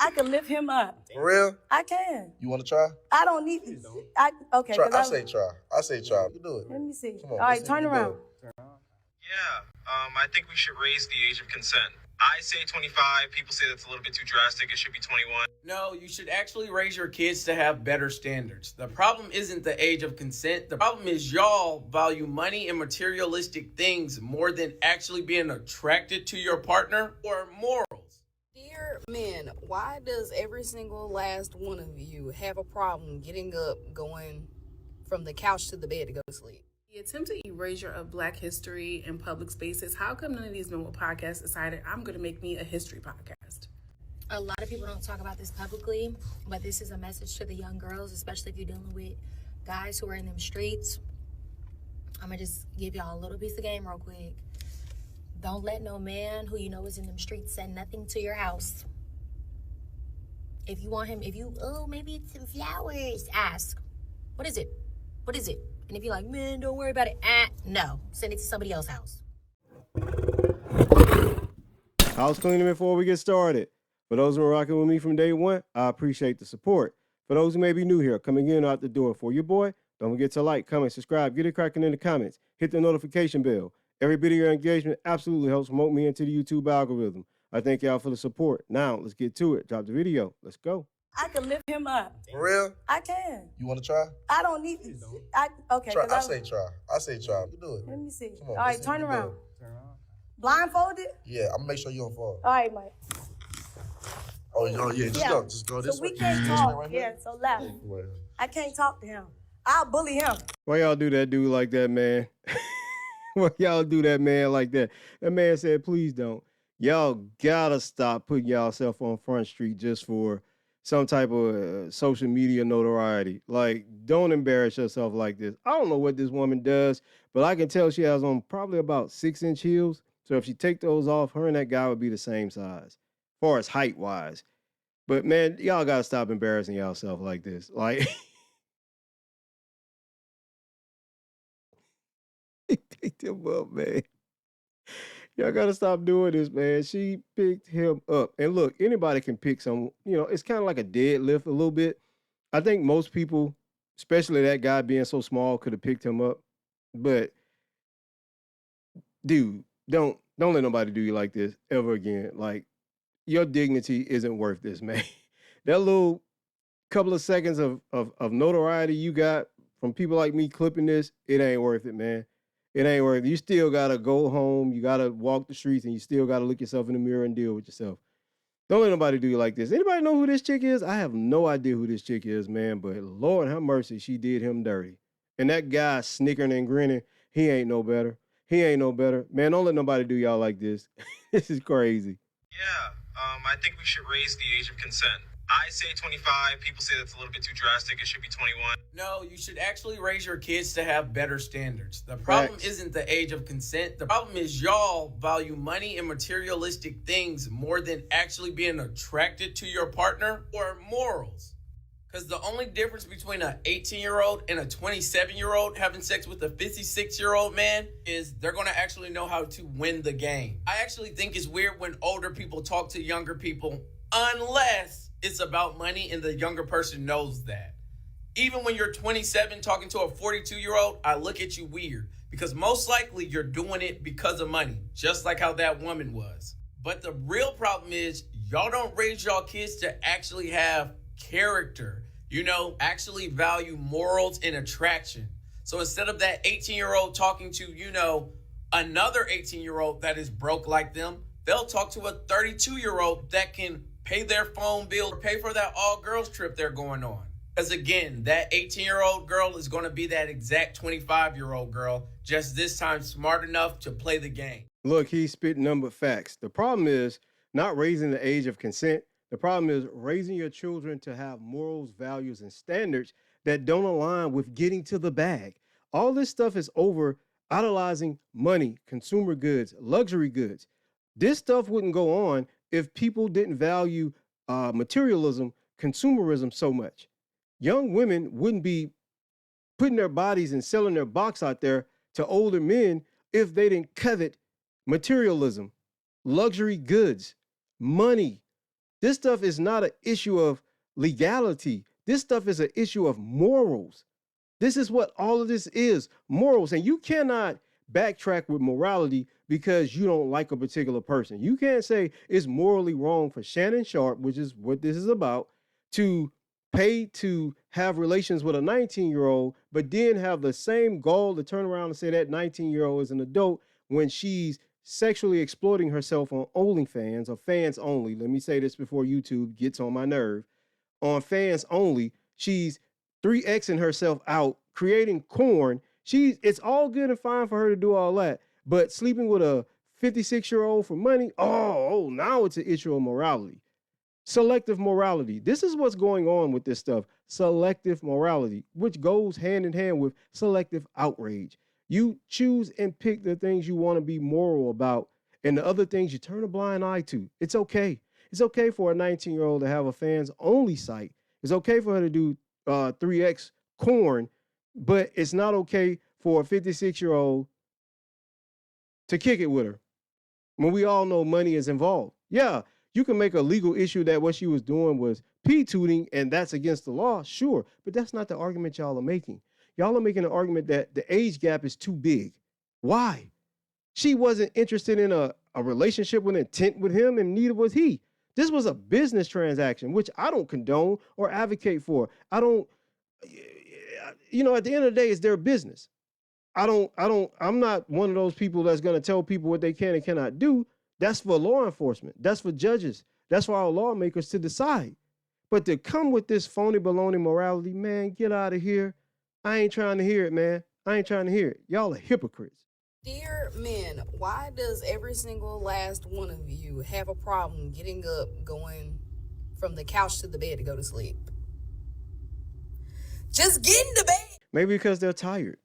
I can lift him up. For real? I can. You want to try? I don't need to. Okay. Try. I say try. I say try. You do it. Let me see. Come on, All right, let's see if turn you can do around. it. Yeah, I think we should raise the age of consent. I say 25. People say that's a little bit too drastic. It should be 21. No, you should actually raise your kids to have better standards. The problem isn't the age of consent. The problem is y'all value money and materialistic things more than actually being attracted to your partner or morals. Dear men, why does every single last one of you have a problem getting up, going from the couch to the bed to go to sleep? The attempted erasure of Black history in public spaces. How come none of these men with podcasts decided I'm going to make me a history podcast? A lot of people don't talk about this publicly, but this is a message to the young girls, especially if you're dealing with guys who are in them streets. I'm going to just give y'all a little piece of game real quick. Don't let no man who you know is in them streets send nothing to your house. If you want him, maybe it's some flowers, ask, what is it? What is it? And if you're like, man, don't worry about it. No, send it to somebody else's house. House cleaning before we get started. For those who are rocking with me from day one, I appreciate the support. For those who may be new here, coming in or out the door for your boy, don't forget to like, comment, subscribe, get it cracking in the comments, hit the notification bell. Every bit of your engagement absolutely helps promote me into the YouTube algorithm. I thank y'all for the support. Now, let's get to it. Drop the video. Let's go. I can lift him up. For real? I can. You want to try? I don't need to. Okay. Try. I say try. I say try. You do it. Let me see. Come on, All right, let's see if turn you can do around. it. Blindfolded? Yeah, I'm gonna make sure you don't fall. All right, Mike. Oh, yeah. Just Yeah. go. Just go this So way. we can't This talk. way right Yeah, here? so left. Well, I can't talk to him. I'll bully him. Why y'all do that dude like that, man? Why y'all do that man like that? That man said, please don't. Y'all gotta stop putting y'allself on Front Street just for some type of social media notoriety. Like, don't embarrass yourself like this. I don't know what this woman does, but I can tell she has on probably about 6-inch heels. So if she take those off, her and that guy would be the same size, as far as height-wise. But, man, y'all gotta stop embarrassing yourself like this. Like, he picked him up, man. Y'all gotta stop doing this, man. She picked him up. And look, anybody can pick some, it's kind of like a deadlift a little bit. I think most people, especially that guy being so small, could have picked him up. But dude, don't let nobody do you like this ever again. Like, your dignity isn't worth this, man. That little couple of seconds of notoriety you got from people like me clipping this, it ain't worth it, man. It ain't worth it. You still gotta go home. You gotta walk the streets, and you still gotta look yourself in the mirror and deal with yourself. Don't let nobody do you like this. Anybody know who this chick is? I have no idea who this chick is, man. But Lord have mercy, she did him dirty. And that guy snickering and grinning, he ain't no better. He ain't no better. Man, don't let nobody do y'all like this. This is crazy. Yeah, I think we should raise the age of consent. I say 25. People say that's a little bit too drastic. It should be 21. No, you should actually raise your kids to have better standards. The problem Facts. isn't the age of consent. The problem is y'all value money and materialistic things more than actually being attracted to your partner or morals. Because the only difference between an 18-year-old and a 27-year-old having sex with a 56-year-old man is they're going to actually know how to win the game. I actually think it's weird when older people talk to younger people unless it's about money and the younger person knows that. Even when you're 27 talking to a 42-year-old, I look at you weird because most likely you're doing it because of money, just like how that woman was. But the real problem is y'all don't raise y'all kids to actually have character, actually value morals and attraction. So instead of that 18-year-old talking to, another 18-year-old that is broke like them, they'll talk to a 32-year-old that can pay their phone bill or pay for that all-girls trip they're going on. Because again, that 18-year-old girl is going to be that exact 25-year-old girl, just this time smart enough to play the game. Look, he's spitting number facts. The problem is not raising the age of consent. The problem is raising your children to have morals, values, and standards that don't align with getting to the bag. All this stuff is over idolizing money, consumer goods, luxury goods. This stuff wouldn't go on if people didn't value materialism, consumerism so much. Young women wouldn't be putting their bodies and selling their box out there to older men if they didn't covet materialism, luxury goods, money, This stuff is not an issue of legality. This stuff is an issue of morals. This is what all of this is, morals. And you cannot backtrack with morality because you don't like a particular person. You can't say it's morally wrong for Shannon Sharp, which is what this is about, to pay to have relations with a 19-year-old, but then have the same gall to turn around and say that 19-year-old is an adult when she's sexually exploiting herself on OnlyFans or fans only. Let me say this before YouTube gets on my nerve. On fans only, she's 3Xing herself out, creating corn. It's all good and fine for her to do all that, but sleeping with a 56-year-old for money, now it's an issue of morality. Selective morality. This is what's going on with this stuff. Selective morality, which goes hand in hand with selective outrage. You choose and pick the things you want to be moral about, and the other things you turn a blind eye to. It's okay. It's okay for a 19-year-old to have a fans only site. It's okay for her to do 3X corn, but it's not okay for a 56-year-old to kick it with her when we all know money is involved. Yeah, you can make a legal issue that what she was doing was pee-tooting and that's against the law, sure, but that's not the argument y'all are making. Y'all are making an argument that the age gap is too big. Why? She wasn't interested in a relationship with intent with him, and neither was he. This was a business transaction, which I don't condone or advocate for. I don't, at the end of the day, it's their business. I'm not one of those people that's going to tell people what they can and cannot do. That's for law enforcement. That's for judges. That's for our lawmakers to decide. But to come with this phony baloney morality, man, get out of here. I ain't trying to hear it, man. I ain't trying to hear it. Y'all are hypocrites. Dear men, why does every single last one of you have a problem getting up, going from the couch to the bed to go to sleep? Just get into bed. Maybe because they're tired.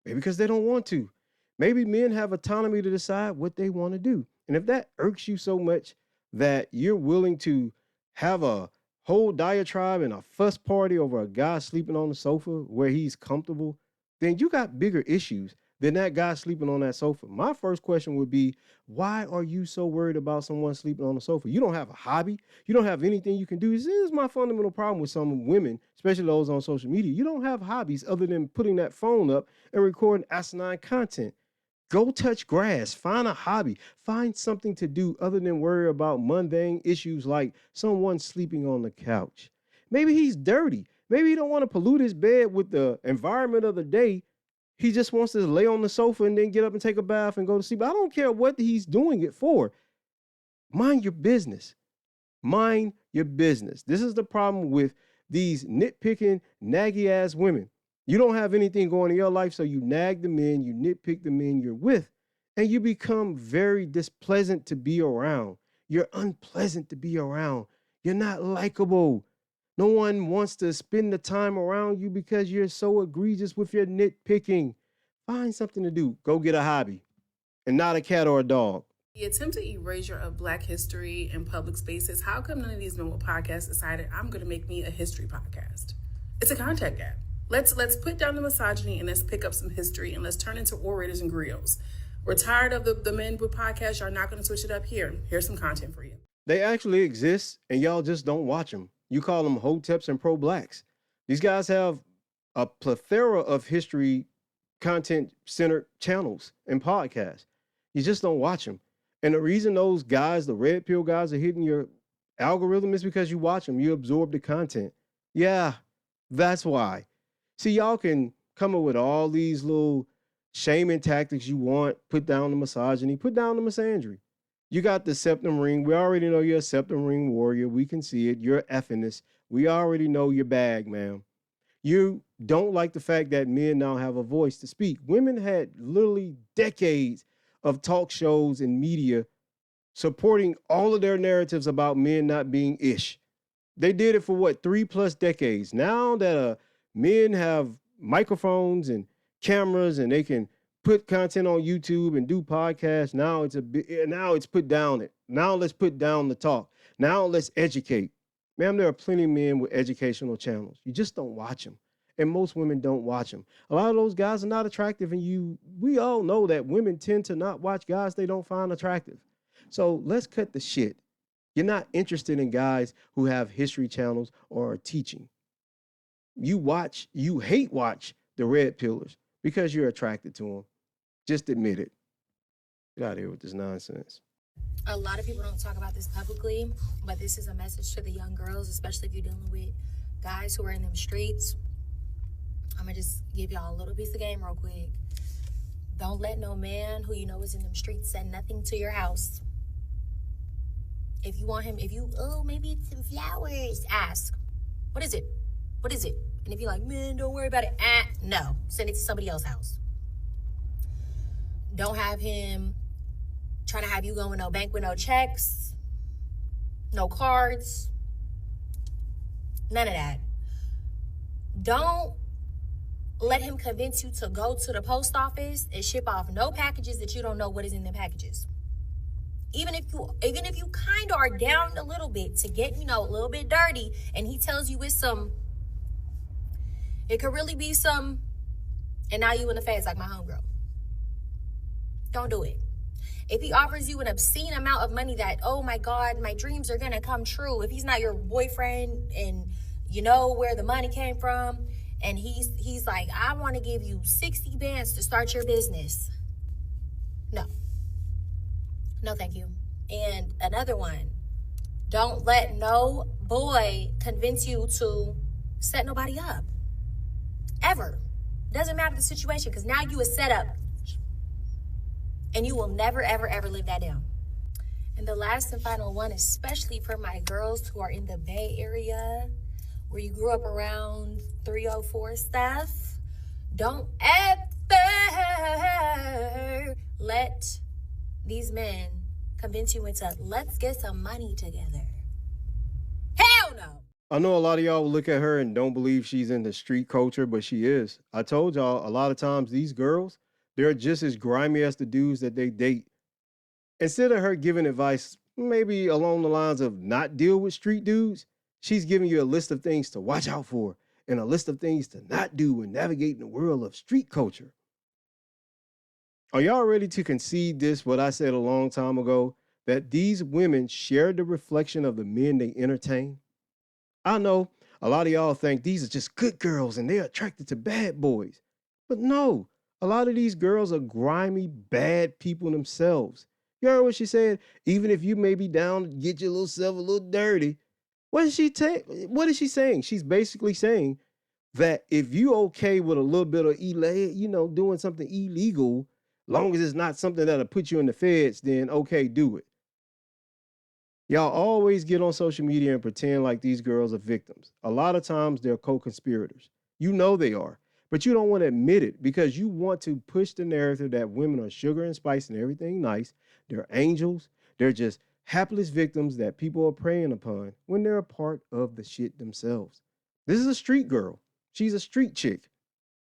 Maybe because they don't want to. Maybe men have autonomy to decide what they want to do. And if that irks you so much that you're willing to have a whole diatribe and a fuss party over a guy sleeping on the sofa where he's comfortable, then you got bigger issues than that guy sleeping on that sofa. My first question would be, why are you so worried about someone sleeping on the sofa? You don't have a hobby. You don't have anything you can do. This is my fundamental problem with some women, especially those on social media. You don't have hobbies other than putting that phone up and recording asinine content. Go touch grass, find a hobby, find something to do other than worry about mundane issues like someone sleeping on the couch. Maybe he's dirty. Maybe he don't want to pollute his bed with the environment of the day. He just wants to lay on the sofa and then get up and take a bath and go to sleep. I don't care what he's doing it for. Mind your business. Mind your business. This is the problem with these nitpicking, naggy ass women. You don't have anything going in your life, so you nag the men, you nitpick the men you're with, and you become very displeasant to be around. You're unpleasant to be around. You're not likable. No one wants to spend the time around you because you're so egregious with your nitpicking. Find something to do. Go get a hobby, and not a cat or a dog. The attempted erasure of Black history in public spaces. How come none of these men with podcasts decided I'm going to make me a history podcast? It's a content gap. Let's put down the misogyny and let's pick up some history and let's turn into orators and griots. We're tired of the men with podcasts. Y'all not going to switch it up here. Here's some content for you. They actually exist, and y'all just don't watch them. You call them hoteps and pro-blacks. These guys have a plethora of history content-centered channels and podcasts. You just don't watch them. And the reason those guys, the red pill guys, are hitting your algorithm is because you watch them. You absorb the content. Yeah, that's why. See, y'all can come up with all these little shaming tactics you want. Put down the misogyny. Put down the misandry. You got the septum ring. We already know you're a septum ring warrior. We can see it. You're effing this. We already know your bag, ma'am. You don't like the fact that men now have a voice to speak. Women had literally decades of talk shows and media supporting all of their narratives about men not being ish. They did it for what, 3+ decades. Now that men have microphones and cameras and they can put content on YouTube and do podcasts, now it's put down it. Now let's put down the talk. Now let's educate. Ma'am, there are plenty of men with educational channels. You just don't watch them. And most women don't watch them. A lot of those guys are not attractive, and we all know that women tend to not watch guys they don't find attractive. So let's cut the shit. You're not interested in guys who have history channels or are teaching. You hate watch the red pillars because you're attracted to them. Just admit it. Get out of here with this nonsense. A lot of people don't talk about this publicly, but this is a message to the young girls, especially if you're dealing with guys who are in them streets. I'm going to just give y'all a little piece of game real quick. Don't let no man who you know is in them streets send nothing to your house. If you want him, maybe it's some flowers, ask. What is it? What is it? And if you're like, man, don't worry about it. No, send it to somebody else's house. Don't have him trying to have you go in no bank with no checks, no cards, none of that. Don't let him convince you to go to the post office and ship off no packages that you don't know what is in the packages. Even if you kind of are down a little bit to get, a little bit dirty, and he tells you it could really be some, and now you in the face like my homegirl. Don't do it. If he offers you an obscene amount of money that, oh my God, my dreams are gonna come true. If he's not your boyfriend and you know where the money came from, and he's like, I want to give you 60 bands to start your business. No, thank you. And another one, don't let no boy convince you to set nobody up. Ever. Doesn't matter the situation, because now you is set up. And you will never, ever, ever live that down. And the last and final one, especially for my girls who are in the Bay Area, where you grew up around 304 stuff, don't ever let these men convince you into, let's get some money together. Hell no. I know a lot of y'all will look at her and don't believe she's in the street culture, but she is. I told y'all a lot of times these girls, they're just as grimy as the dudes that they date. Instead of her giving advice, maybe along the lines of not deal with street dudes, she's giving you a list of things to watch out for and a list of things to not do when navigating the world of street culture. Are y'all ready to concede this, what I said a long time ago, that these women share the reflection of the men they entertain? I know a lot of y'all think these are just good girls and they're attracted to bad boys. But no, a lot of these girls are grimy, bad people themselves. You heard what she said? Even if you may be down to get your little self a little dirty. What is she saying? She's basically saying that if you okay with a little bit of doing something illegal, long as it's not something that'll put you in the feds, then okay, do it. Y'all always get on social media and pretend like these girls are victims. A lot of times they're co-conspirators. You know they are, but you don't want to admit it because you want to push the narrative that women are sugar and spice and everything nice. They're angels. They're just hapless victims that people are preying upon when they're a part of the shit themselves. This is a street girl. She's a street chick.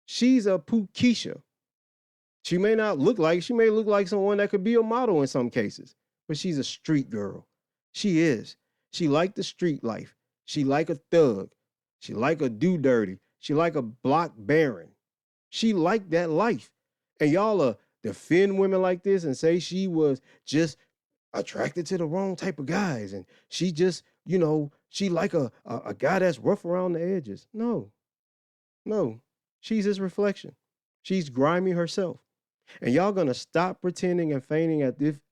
She's a Pookisha. She may look like someone that could be a model in some cases, but she's a street girl. She is. She like the street life. She like a thug. She like a do dirty. She like a block baron. She like that life. And y'all defend women like this and say she was just attracted to the wrong type of guys. And she just, she like a guy that's rough around the edges. No. She's his reflection. She's grimy herself. And y'all gonna stop pretending and feigning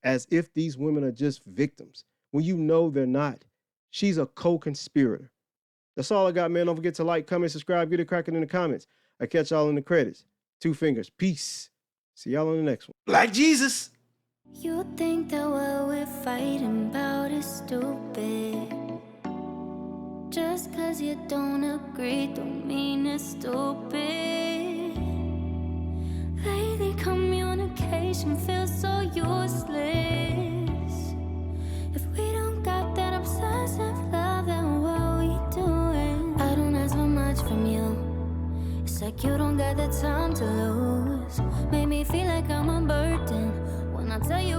as if these women are just victims when you know they're not. She's a co-conspirator. That's all I got, man. Don't forget to like, comment, subscribe, get it cracking in the comments. I catch y'all in the credits. 2 fingers. Peace. See y'all on the next one. Like Jesus. You think that what we're fighting about is stupid. Just cause you don't agree don't mean it's stupid. Lately communication feels so useless. If we don't got that obsessive love, then what are we doing? I don't ask for much from you. It's like you don't got the time to lose. Make me feel like I'm a burden when I tell you